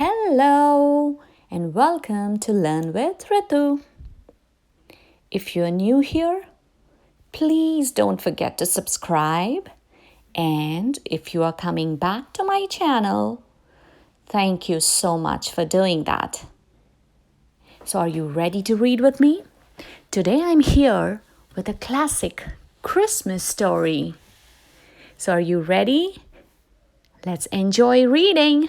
Hello and welcome to Learn with Ritu. If you're new here, please don't forget to subscribe. And if you are coming back to my channel, thank you so much for doing that. So are you ready to read with me? Today I'm here with a classic Christmas story. So are you ready? Let's enjoy reading.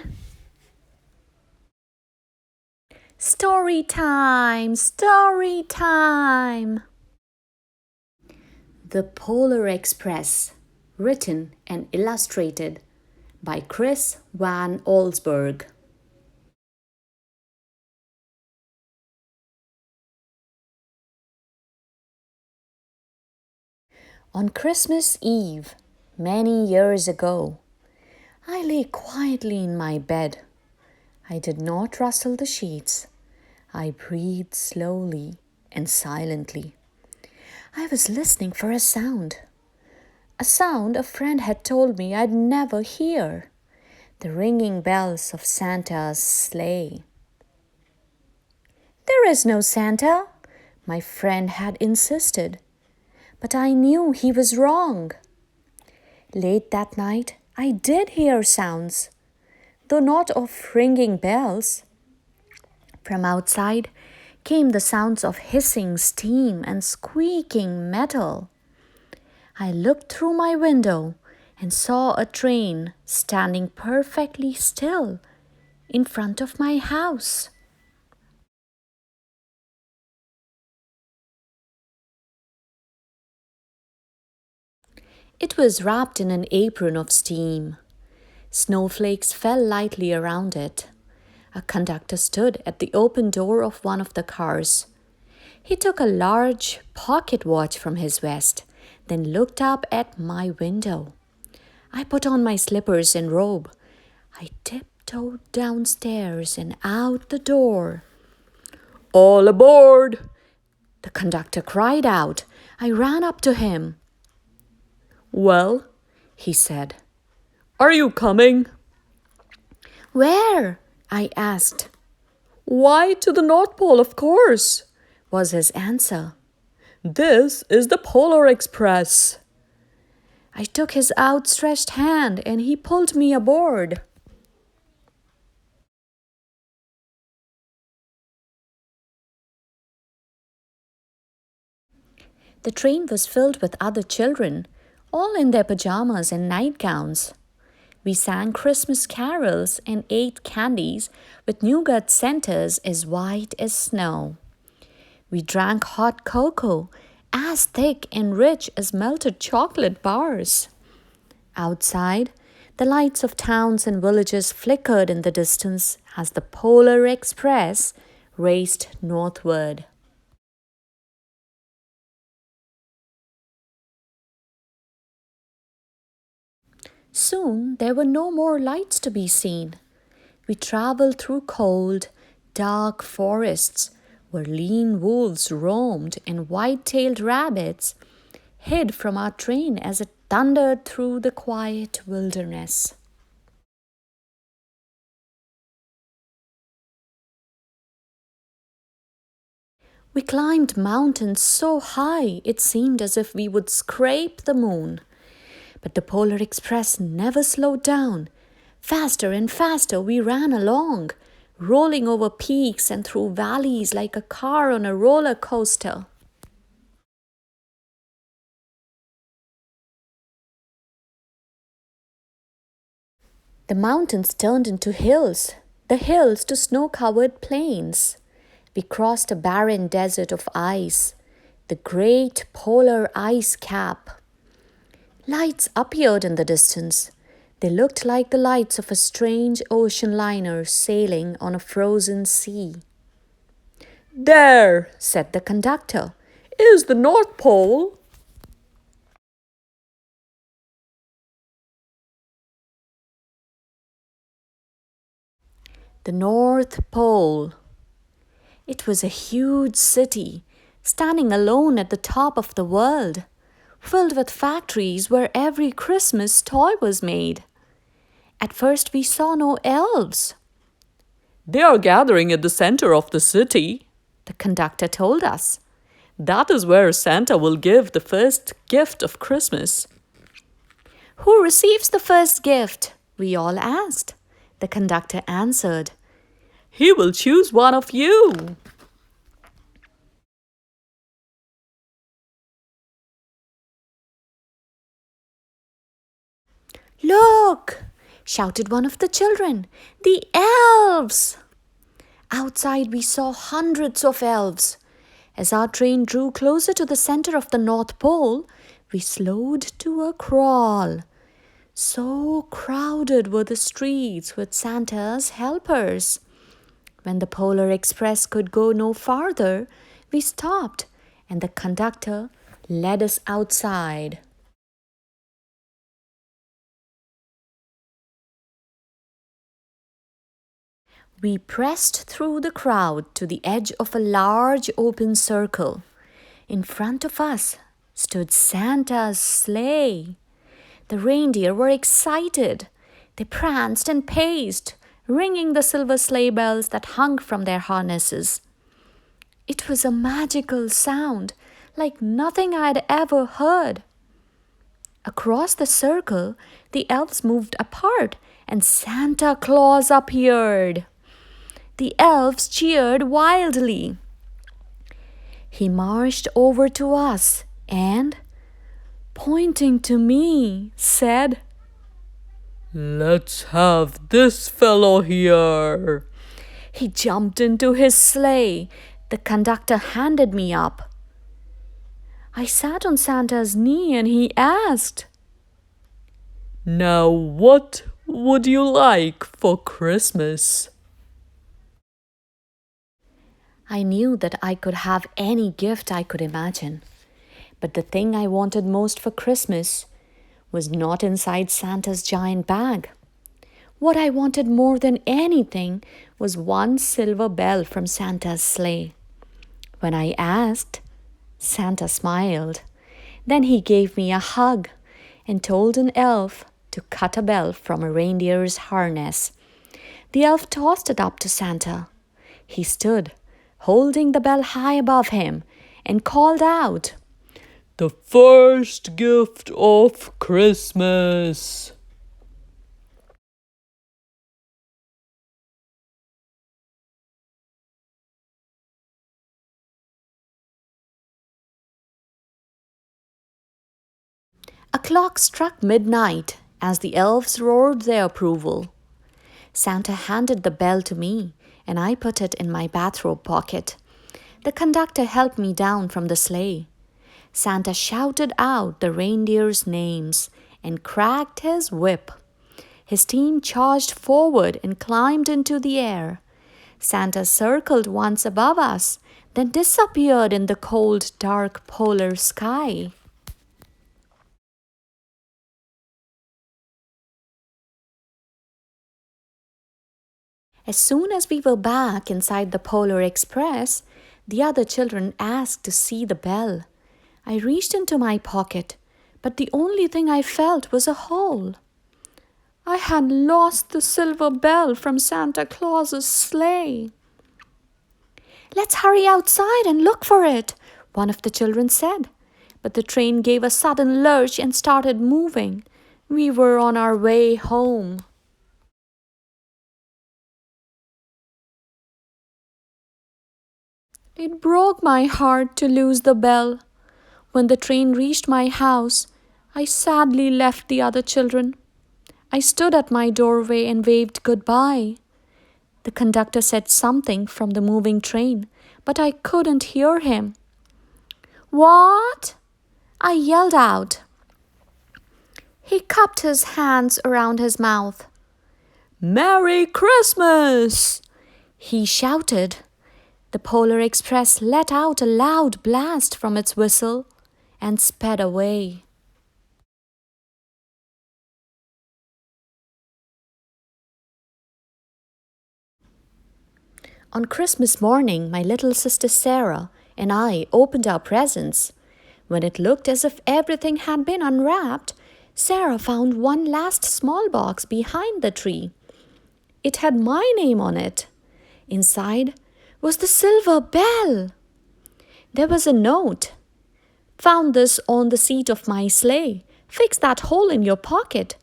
Story time, story time. The Polar Express, written and illustrated by Chris Van Allsburg. On Christmas Eve, many years ago, I lay quietly in my bed. I did not rustle the sheets. I breathed slowly and silently. I was listening for a sound a friend had told me I'd never hear, the ringing bells of Santa's sleigh. There is no Santa, my friend had insisted, but I knew he was wrong. Late that night, I did hear sounds, though not of ringing bells. From outside came the sounds of hissing steam and squeaking metal. I looked through my window and saw a train standing perfectly still in front of my house. It was wrapped in an apron of steam. Snowflakes fell lightly around it. A conductor stood at the open door of one of the cars. He took a large pocket watch from his vest, then looked up at my window. I put on my slippers and robe. I tiptoed downstairs and out the door. "All aboard!" the conductor cried out. I ran up to him. "Well," he said, "are you coming?" "Where?" I asked. "Why, to the North Pole, of course," was his answer. "This is the Polar Express." I took his outstretched hand and he pulled me aboard. The train was filled with other children, all in their pajamas and nightgowns. We sang Christmas carols and ate candies with nougat centers as white as snow. We drank hot cocoa as thick and rich as melted chocolate bars. Outside, the lights of towns and villages flickered in the distance as the Polar Express raced northward. Soon there were no more lights to be seen. We traveled through cold, dark forests where lean wolves roamed and white-tailed rabbits hid from our train as it thundered through the quiet wilderness. We climbed mountains so high it seemed as if we would scrape the moon. But the Polar Express never slowed down. Faster and faster we ran along, rolling over peaks and through valleys like a car on a roller coaster. The mountains turned into hills, the hills to snow-covered plains. We crossed a barren desert of ice, the great polar ice cap. Lights appeared in the distance. They looked like the lights of a strange ocean liner sailing on a frozen sea. "There," said the conductor, "is the North Pole." The North Pole. It was a huge city, standing alone at the top of the world, filled with factories where every Christmas toy was made. At first we saw no elves. They are gathering at the center of the city, the conductor told us. That is where Santa will give the first gift of Christmas. Who receives the first gift? We all asked. The conductor answered, He will choose one of you. Look! Shouted one of the children. The elves! Outside we saw hundreds of elves. As our train drew closer to the center of the North Pole, we slowed to a crawl. So crowded were the streets with Santa's helpers. When the Polar Express could go no farther, we stopped and the conductor led us outside. We pressed through the crowd to the edge of a large open circle. In front of us stood Santa's sleigh. The reindeer were excited. They pranced and paced, ringing the silver sleigh bells that hung from their harnesses. It was a magical sound, like nothing I had ever heard. Across the circle, the elves moved apart and Santa Claus appeared. The elves cheered wildly. He marched over to us and, pointing to me, said, Let's have this fellow here. He jumped into his sleigh. The conductor handed me up. I sat on Santa's knee and he asked, Now what would you like for Christmas? I knew that I could have any gift I could imagine. But the thing I wanted most for Christmas was not inside Santa's giant bag. What I wanted more than anything was one silver bell from Santa's sleigh. When I asked, Santa smiled. Then he gave me a hug and told an elf to cut a bell from a reindeer's harness. The elf tossed it up to Santa. He stood, holding the bell high above him, and called out, The first gift of Christmas. A clock struck midnight as the elves roared their approval. Santa handed the bell to me, and I put it in my bathrobe pocket. The conductor helped me down from the sleigh. Santa shouted out the reindeers' names and cracked his whip. His team charged forward and climbed into the air. Santa circled once above us, then disappeared in the cold, dark polar sky. As soon as we were back inside the Polar Express, the other children asked to see the bell. I reached into my pocket, but the only thing I felt was a hole. I had lost the silver bell from Santa Claus's sleigh. Let's hurry outside and look for it, one of the children said. But the train gave a sudden lurch and started moving. We were on our way home. It broke my heart to lose the bell. When the train reached my house, I sadly left the other children. I stood at my doorway and waved goodbye. The conductor said something from the moving train, but I couldn't hear him. What? I yelled out. He cupped his hands around his mouth. Merry Christmas! He shouted. The Polar Express let out a loud blast from its whistle and sped away. On Christmas morning, my little sister Sarah and I opened our presents. When it looked as if everything had been unwrapped, Sarah found one last small box behind the tree. It had my name on it. Inside was the silver bell. There was a note. Found this on the seat of my sleigh. Fix that hole in your pocket.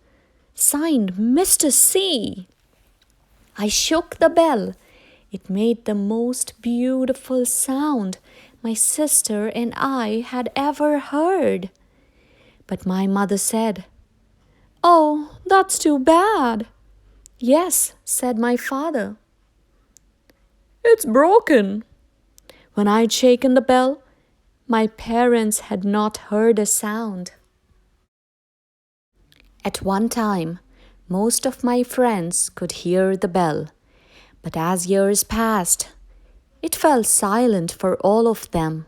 Signed, Mr. C. I shook the bell. It made the most beautiful sound my sister and I had ever heard. But my mother said, "Oh, that's too bad." "Yes," said my father. It's broken. When I'd shaken the bell, my parents had not heard a sound. At one time, most of my friends could hear the bell, but as years passed, it fell silent for all of them.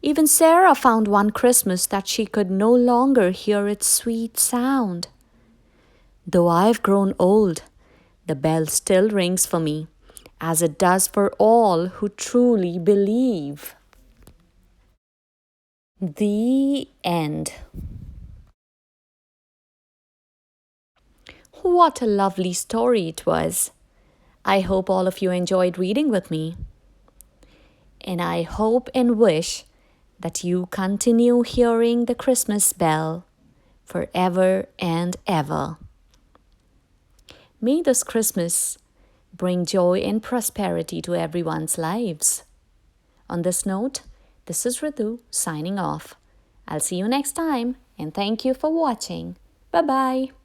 Even Sarah found one Christmas that she could no longer hear its sweet sound. Though I've grown old, the bell still rings for me, as it does for all who truly believe. The end. What a lovely story it was. I hope all of you enjoyed reading with me. And I hope and wish that you continue hearing the Christmas bell forever and ever. May this Christmas bring joy and prosperity to everyone's lives. On this note, this is Ritu signing off. I'll see you next time and thank you for watching. Bye-bye.